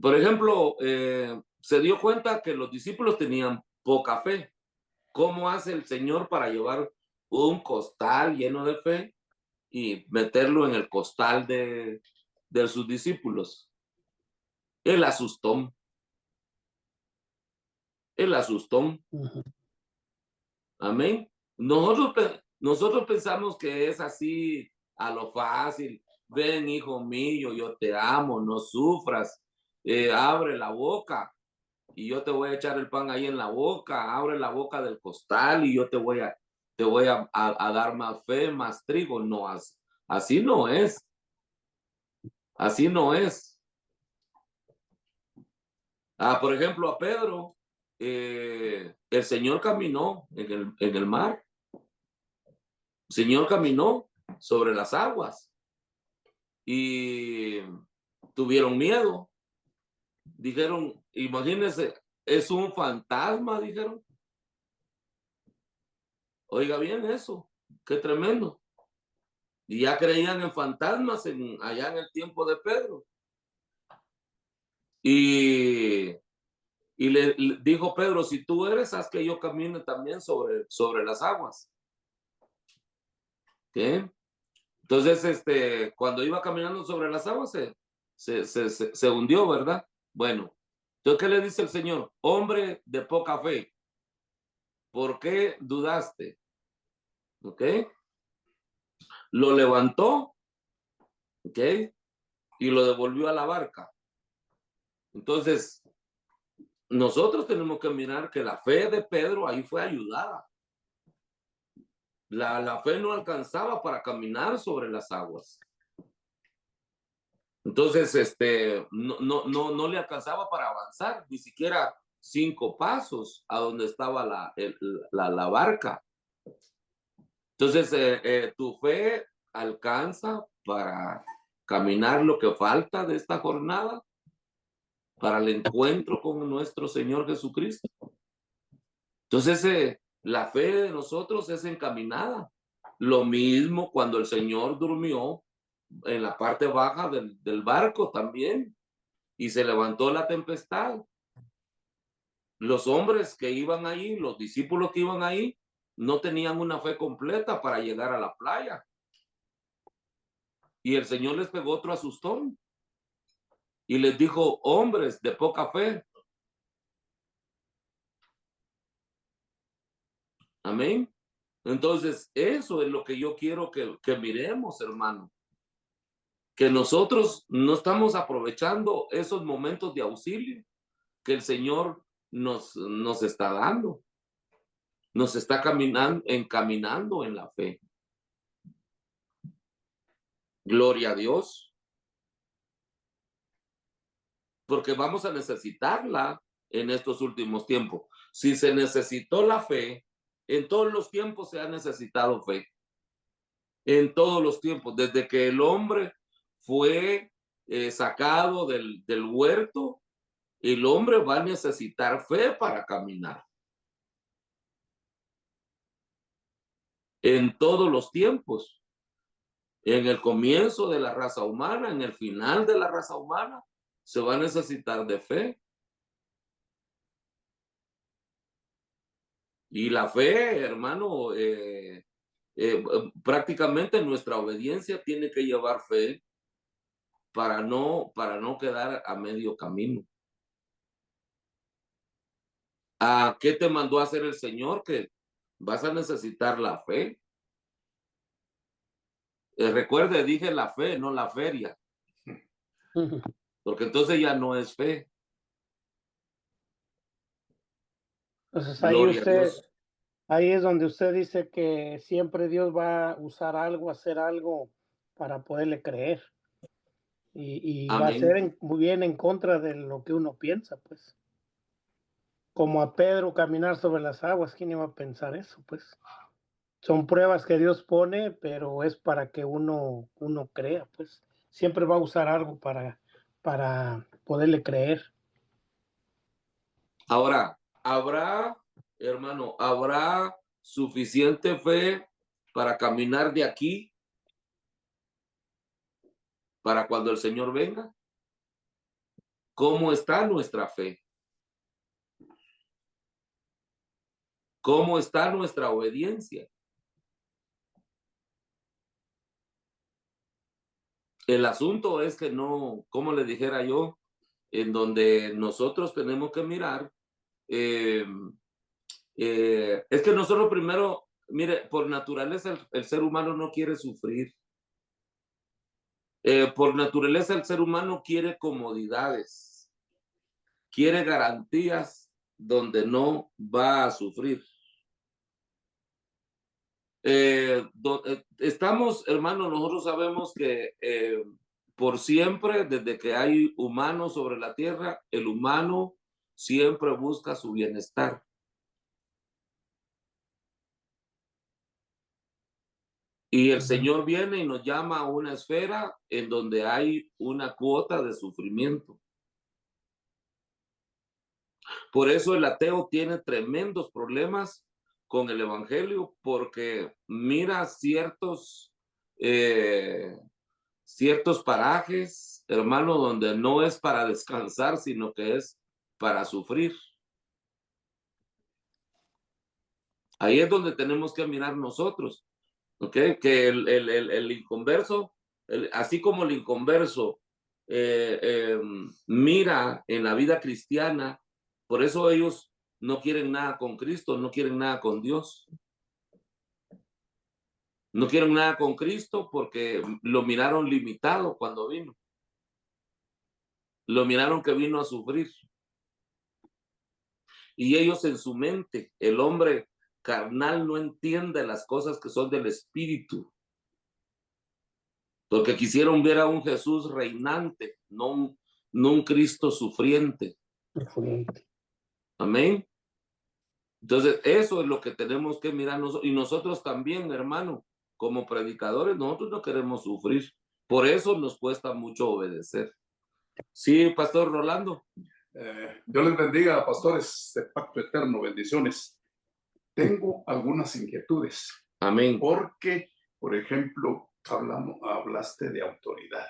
Por ejemplo, se dio cuenta que los discípulos tenían poca fe. ¿Cómo hace el Señor para llevar un costal lleno de fe y meterlo en el costal de sus discípulos? Él asustó. Él asustó. Ujú. Amén. Nosotros pensamos que es así a lo fácil. Ven, hijo mío, yo te amo, no sufras. Abre la boca y yo te voy a echar el pan ahí en la boca. Abre la boca del costal y yo te voy a dar más fe, más trigo. No, así no es. Así no es. Por ejemplo, a Pedro, el Señor caminó en el mar. El Señor caminó sobre las aguas y tuvieron miedo. Dijeron, imagínense, es un fantasma, dijeron. Oiga bien eso, qué tremendo. Y ya creían en fantasmas allá en el tiempo de Pedro. Y le dijo Pedro, si tú eres, haz que yo camine también sobre las aguas. ¿Qué? Entonces, cuando iba caminando sobre las aguas, se hundió, ¿verdad? Bueno, entonces, ¿qué le dice el Señor? Hombre de poca fe, ¿por qué dudaste? ¿Ok? Lo levantó, ¿ok? Y lo devolvió a la barca. Entonces, nosotros tenemos que mirar que la fe de Pedro ahí fue ayudada. La fe no alcanzaba para caminar sobre las aguas. Entonces, no le alcanzaba para avanzar, ni siquiera 5 pasos a donde estaba la barca. Entonces, tu fe alcanza para caminar lo que falta de esta jornada, para el encuentro con nuestro Señor Jesucristo. Entonces, la fe de nosotros es encaminada. Lo mismo cuando el Señor durmió en la parte baja del barco también y se levantó la tempestad. Los hombres que iban ahí, los discípulos que iban ahí, no tenían una fe completa para llegar a la playa. Y el Señor les pegó otro asustón y les dijo, hombres de poca fe. Amén. Entonces, eso es lo que yo quiero que miremos, hermano. Que nosotros no estamos aprovechando esos momentos de auxilio que el Señor nos está dando. Nos está encaminando en la fe. Gloria a Dios. Porque vamos a necesitarla en estos últimos tiempos. Si se necesitó la fe, en todos los tiempos se ha necesitado fe. En todos los tiempos, desde que el hombre fue sacado del huerto, el hombre va a necesitar fe para caminar. En todos los tiempos. En el comienzo de la raza humana, en el final de la raza humana, se va a necesitar de fe. Y la fe, hermano, prácticamente nuestra obediencia tiene que llevar fe para no quedar a medio camino. ¿A qué te mandó a hacer el Señor? Que vas a necesitar la fe. Recuerde, dije la fe, no la feria. Porque entonces ya no es fe. Entonces Gloria ahí es donde usted dice que siempre Dios va a usar algo, hacer algo para poderle creer. Y va a Amén. ser muy bien en contra de lo que uno piensa, pues. Como a Pedro caminar sobre las aguas, ¿quién iba a pensar eso? Pues son pruebas que Dios pone, pero es para que uno crea, pues. Siempre va a usar algo para poderle creer. Ahora, habrá suficiente fe para caminar de aquí para cuando el Señor venga. ¿Cómo está nuestra fe? ¿Cómo está nuestra obediencia? El asunto es que no, como le dijera yo, en donde nosotros tenemos que mirar, es que nosotros primero, mire, por naturaleza el ser humano no quiere sufrir. Por naturaleza el ser humano quiere comodidades, quiere garantías donde no va a sufrir. Estamos, hermanos, nosotros sabemos que por siempre, desde que hay humanos sobre la tierra, el humano siempre busca su bienestar. Y el Señor viene y nos llama a una esfera en donde hay una cuota de sufrimiento. Por eso el ateo tiene tremendos problemas con el evangelio, porque mira ciertos parajes, hermano, donde no es para descansar, sino que es para sufrir. Ahí es donde tenemos que mirar nosotros, ¿ok? Que el inconverso, así como el inconverso mira en la vida cristiana, por eso ellos no quieren nada con Cristo, no quieren nada con Dios. No quieren nada con Cristo porque lo miraron limitado cuando vino. Lo miraron que vino a sufrir. Y ellos en su mente, el hombre carnal no entiende las cosas que son del espíritu. Porque quisieron ver a un Jesús reinante, no un Cristo sufriente. Amén. Entonces, eso es lo que tenemos que mirar nosotros. Y nosotros también, hermano, como predicadores, nosotros no queremos sufrir. Por eso nos cuesta mucho obedecer. Sí, Pastor Rolando. Dios les bendiga, pastores de Pacto Eterno, bendiciones. Tengo algunas inquietudes. Amén. Porque, por ejemplo, hablaste de autoridad.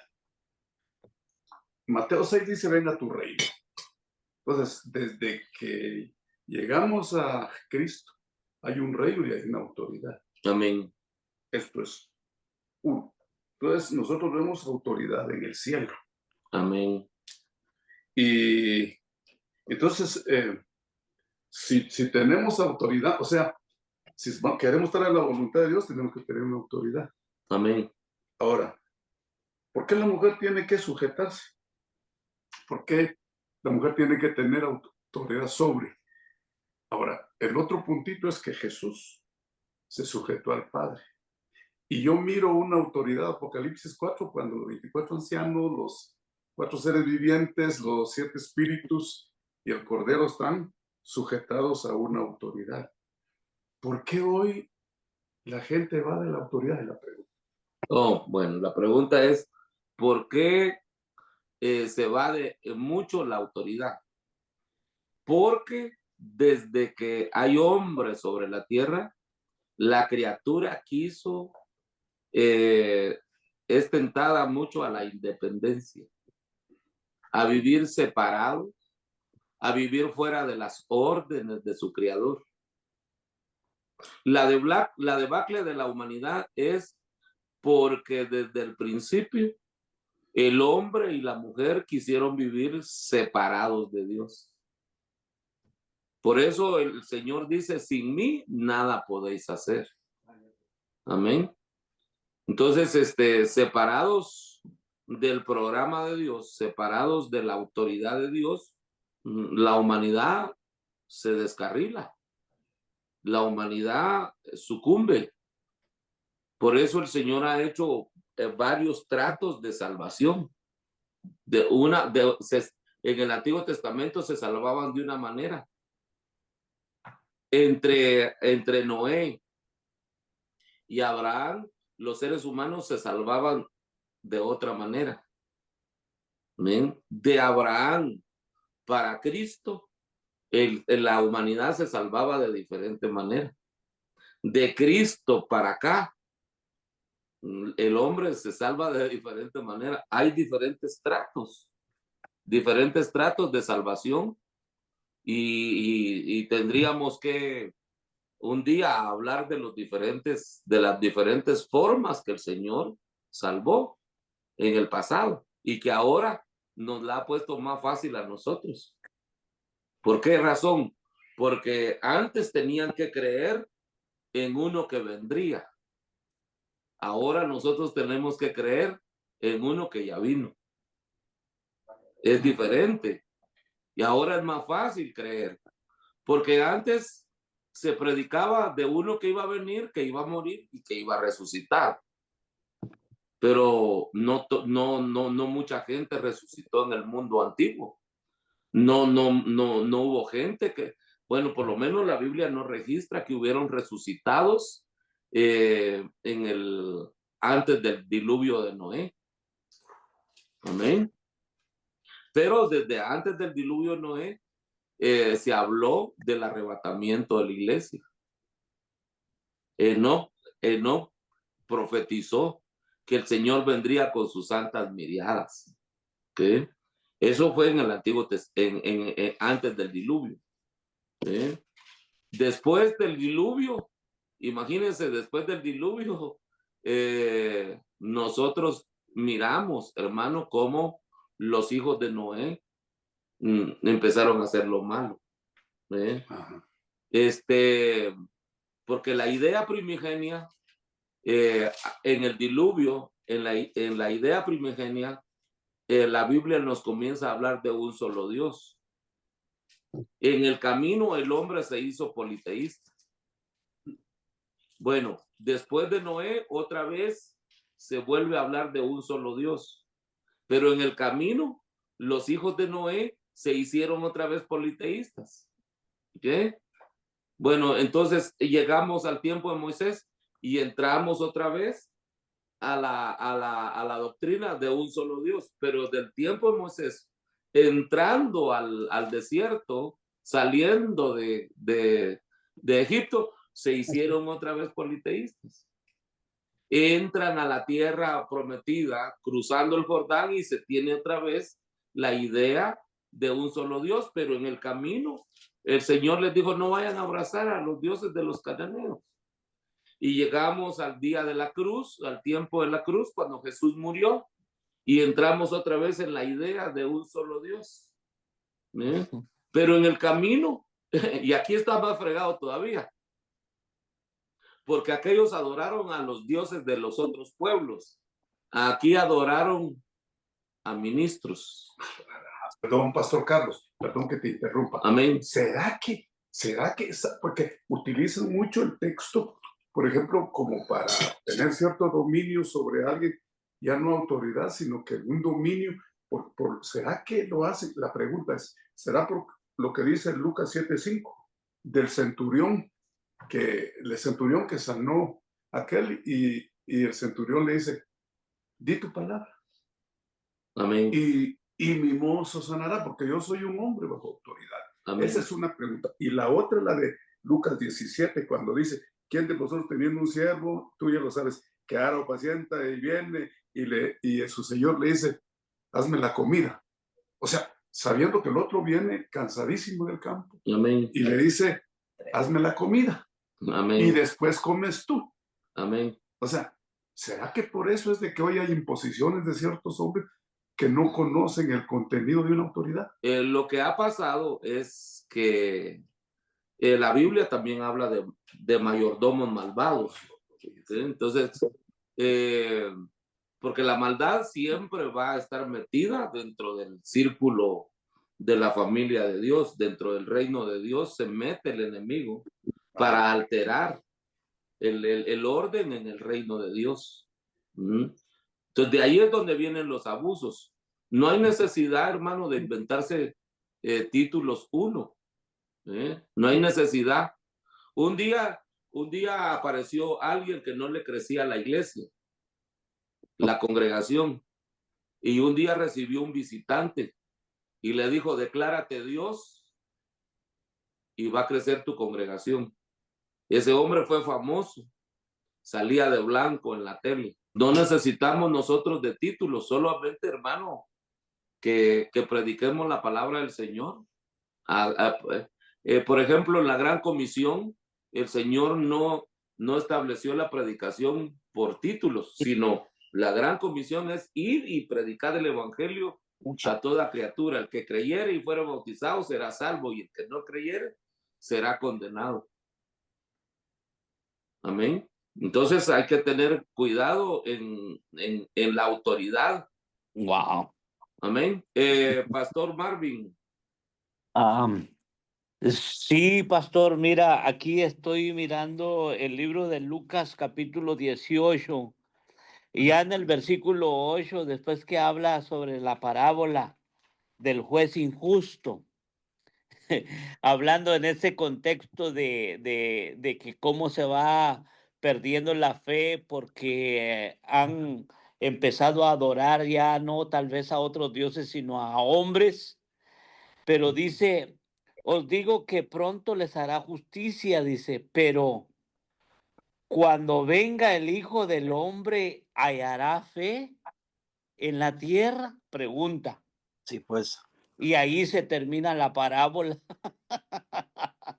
Mateo 6 dice, venga tu reino. Entonces, desde que llegamos a Cristo, hay un reino y hay una autoridad. Amén. Esto es uno. Entonces, nosotros vemos autoridad en el cielo. Amén. Y entonces, si tenemos autoridad, o sea, si queremos estar en la voluntad de Dios, tenemos que tener una autoridad. Amén. Ahora, ¿por qué la mujer tiene que sujetarse? ¿Por qué la mujer tiene que tener autoridad sobre? Ahora, el otro puntito es que Jesús se sujetó al Padre. Y yo miro una autoridad, Apocalipsis 4, cuando los 24 ancianos, los 4 seres vivientes, los 7 espíritus y el Cordero están sujetados a una autoridad. ¿Por qué hoy la gente va de la autoridad? Es la pregunta. Oh, bueno, la pregunta es, ¿por qué se va de mucho la autoridad? Porque desde que hay hombres sobre la tierra, la criatura es tentada mucho a la independencia, a vivir separado, a vivir fuera de las órdenes de su creador. La debacle de la humanidad es porque desde el principio el hombre y la mujer quisieron vivir separados de Dios. Por eso el Señor dice, sin mí nada podéis hacer. Amén. Entonces, separados del programa de Dios, separados de la autoridad de Dios, la humanidad se descarrila. La humanidad sucumbe. Por eso el Señor ha hecho varios tratos de salvación. En el Antiguo Testamento se salvaban de una manera. Entre Noé y Abraham, los seres humanos se salvaban de otra manera. ¿Ven? De Abraham para Cristo, la humanidad se salvaba de diferente manera. De Cristo para acá, el hombre se salva de diferente manera. Hay diferentes tratos de salvación y tendríamos que un día hablar de las diferentes formas que el Señor salvó en el pasado y que ahora nos la ha puesto más fácil a nosotros. ¿Por qué razón? Porque antes tenían que creer en uno que vendría. Ahora nosotros tenemos que creer en uno que ya vino. Es diferente. Y ahora es más fácil creer. Porque antes se predicaba de uno que iba a venir, que iba a morir y que iba a resucitar. Pero no mucha gente resucitó en el mundo antiguo. No hubo gente que, bueno, por lo menos la Biblia no registra que hubieron resucitados antes del diluvio de Noé. Amén. Pero desde antes del diluvio de Noé se habló del arrebatamiento de la iglesia. Enoc profetizó que el Señor vendría con sus santas miriadas. ¿Okay? Eso fue en el Antiguo antes del diluvio. Después del diluvio, imagínense, después del diluvio, nosotros miramos, hermano, cómo los hijos de Noé empezaron a hacer lo malo. Porque la idea primigenia, en el diluvio, en la idea primigenia, la Biblia nos comienza a hablar de un solo Dios. En el camino el hombre se hizo politeísta. Bueno, después de Noé, otra vez se vuelve a hablar de un solo Dios. Pero en el camino, los hijos de Noé se hicieron otra vez politeístas. ¿Okay? Bueno, entonces llegamos al tiempo de Moisés y entramos otra vez a la doctrina de un solo Dios. Pero del tiempo de Moisés, entrando al desierto, saliendo de Egipto, se hicieron otra vez politeístas. Entran a la tierra prometida, cruzando el Jordán, y se tiene otra vez la idea de un solo Dios, pero en el camino el Señor les dijo, no vayan a abrazar a los dioses de los cananeos. Y llegamos al día de la cruz, al tiempo de la cruz, cuando Jesús murió, y entramos otra vez en la idea de un solo Dios. Pero en el camino, y aquí está más fregado todavía, porque aquellos adoraron a los dioses de los otros pueblos. Aquí adoraron a ministros. Perdón, Pastor Carlos, perdón que te interrumpa. Amén. ¿Será que, porque utilizan mucho el texto, por ejemplo, como para tener cierto dominio sobre alguien, ya no autoridad, sino que un dominio, ¿será que lo hacen? La pregunta es, ¿será lo que dice Lucas 7:5 del centurión, el centurión que sanó a aquel y el centurión le dice, di tu palabra. Amén. Y mi mozo sanará, porque yo soy un hombre bajo autoridad. Amén. Esa es una pregunta. Y la otra, la de Lucas 17, cuando dice, ¿quién de vosotros teniendo un siervo, tú ya lo sabes, que ara o pacienta y viene y su señor le dice, hazme la comida? O sea, sabiendo que el otro viene cansadísimo del campo. Amén. Y le dice, hazme la comida. Amén. Y después comes tú. Amén. O sea, ¿será que por eso es de que hoy hay imposiciones de ciertos hombres que no conocen el contenido de una autoridad? Lo que ha pasado es que la Biblia también habla de mayordomos malvados. ¿Sí? Entonces, porque la maldad siempre va a estar metida dentro del círculo de la familia de Dios, dentro del reino de Dios se mete el enemigo para alterar el orden en el reino de Dios. Entonces, de ahí es donde vienen los abusos. No hay necesidad, hermano, de inventarse títulos uno. No hay necesidad. Un día apareció alguien que no le crecía a la iglesia, la congregación, y un día recibió un visitante y le dijo, declárate Dios y va a crecer tu congregación. Ese hombre fue famoso, salía de blanco en la tele. No necesitamos nosotros de títulos, solamente, hermano, que prediquemos la palabra del Señor. Por ejemplo, en la Gran Comisión, el Señor no estableció la predicación por títulos, sino la Gran Comisión es ir y predicar el Evangelio a toda criatura. El que creyere y fuera bautizado será salvo, y el que no creyere será condenado. Amén. Entonces hay que tener cuidado en la autoridad. Wow. Amén. Pastor Marvin. Sí, pastor, mira, aquí estoy mirando el libro de Lucas capítulo 18 y ya en el versículo 8, después que habla sobre la parábola del juez injusto, hablando en ese contexto de que cómo se va perdiendo la fe porque han empezado a adorar ya no tal vez a otros dioses, sino a hombres, pero dice, os digo que pronto les hará justicia, dice, pero cuando venga el Hijo del Hombre, ¿hallará fe en la tierra? Pregunta. Sí, pues. Y ahí se termina la parábola.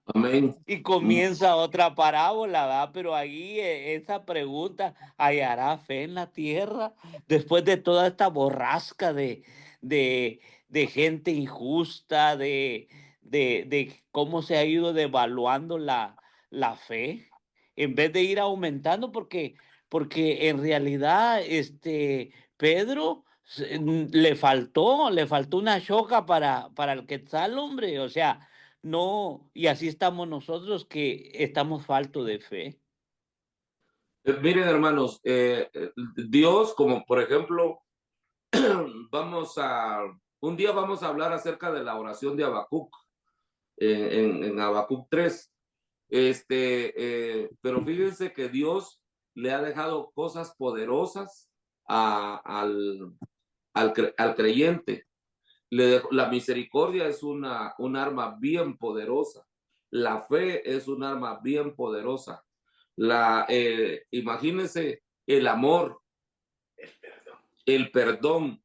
Amén. Y comienza otra parábola, ¿verdad? Pero ahí esa pregunta, ¿hallará fe en la tierra? Después de toda esta borrasca de gente injusta, de cómo se ha ido devaluando la fe, en vez de ir aumentando, porque en realidad Pedro le faltó una choca para el Quetzal, hombre, o sea, no, y así estamos nosotros que estamos faltos de fe. Miren, hermanos, Dios, como por ejemplo, un día vamos a hablar acerca de la oración de Habacuc, en Habacuc 3. Pero fíjense que Dios le ha dejado cosas poderosas al creyente. La misericordia es un arma bien poderosa. La fe es un arma bien poderosa. Imagínense el amor, el perdón.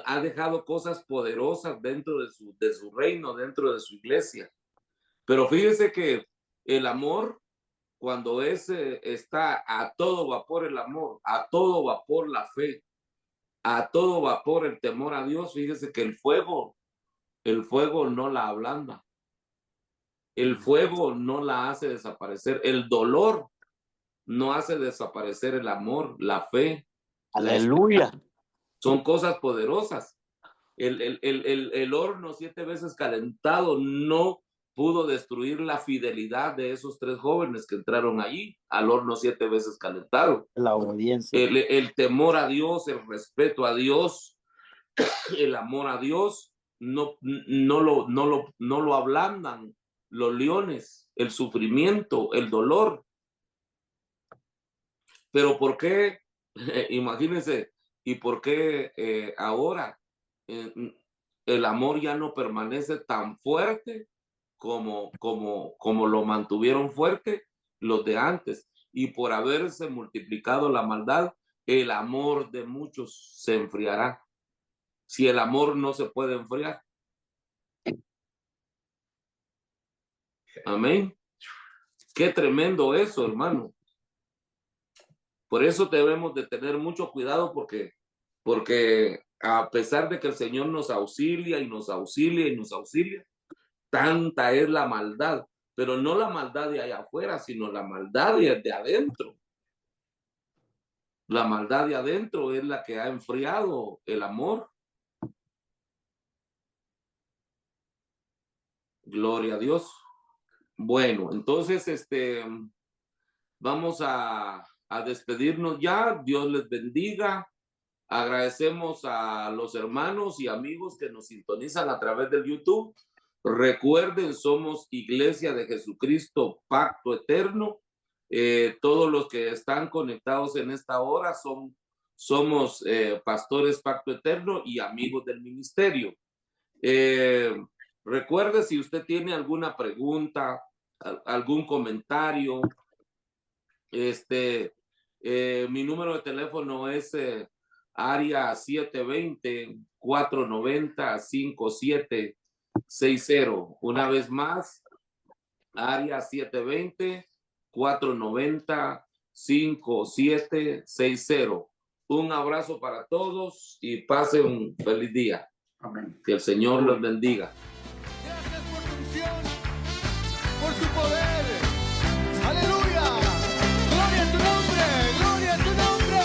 Ha dejado cosas poderosas dentro de su reino, dentro de su iglesia. Pero fíjense que el amor, cuando está a todo vapor el amor, a todo vapor la fe, a todo vapor el temor a Dios, fíjese que el fuego no la ablanda. El fuego no la hace desaparecer. El dolor no hace desaparecer el amor, la fe. Aleluya. Son cosas poderosas. El horno 7 veces calentado no pudo destruir la fidelidad de esos 3 jóvenes que entraron allí al horno 7 veces calentado. La obediencia. El temor a Dios, el respeto a Dios, el amor a Dios no lo ablandan los leones, el sufrimiento, el dolor. Pero ¿por qué? Imagínense, ¿y por qué ahora el amor ya no permanece tan fuerte como lo mantuvieron fuerte los de antes? Y por haberse multiplicado la maldad, el amor de muchos se enfriará. Si el amor no se puede enfriar. Amén. Qué tremendo eso, hermano. Por eso debemos de tener mucho cuidado porque a pesar de que el Señor nos auxilia y nos auxilia y nos auxilia, tanta es la maldad, pero no la maldad de allá afuera, sino la maldad de adentro. La maldad de adentro es la que ha enfriado el amor. Gloria a Dios. Bueno, entonces vamos a despedirnos ya. Dios les bendiga. Agradecemos a los hermanos y amigos que nos sintonizan a través del YouTube. Recuerden, somos Iglesia de Jesucristo, Pacto Eterno. Todos los que están conectados en esta hora somos pastores Pacto Eterno y amigos del ministerio. Recuerde, si usted tiene alguna pregunta, algún comentario, mi número de teléfono es área 720-490-5760. Una vez más, área 720-490-5760. Un abrazo para todos y pase un feliz día. Amén. Que el Señor los bendiga. Gracias por tu unción, por tu poder. Aleluya. Gloria a tu nombre, gloria a tu nombre.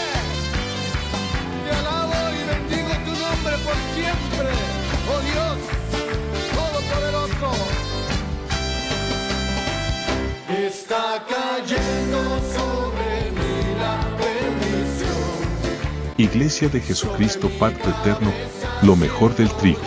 Te alabo y bendigo tu nombre por siempre. Oh Dios, todopoderoso. Está cayendo sobre mí la bendición. Iglesia de Jesucristo Pacto Eterno, lo mejor del trigo.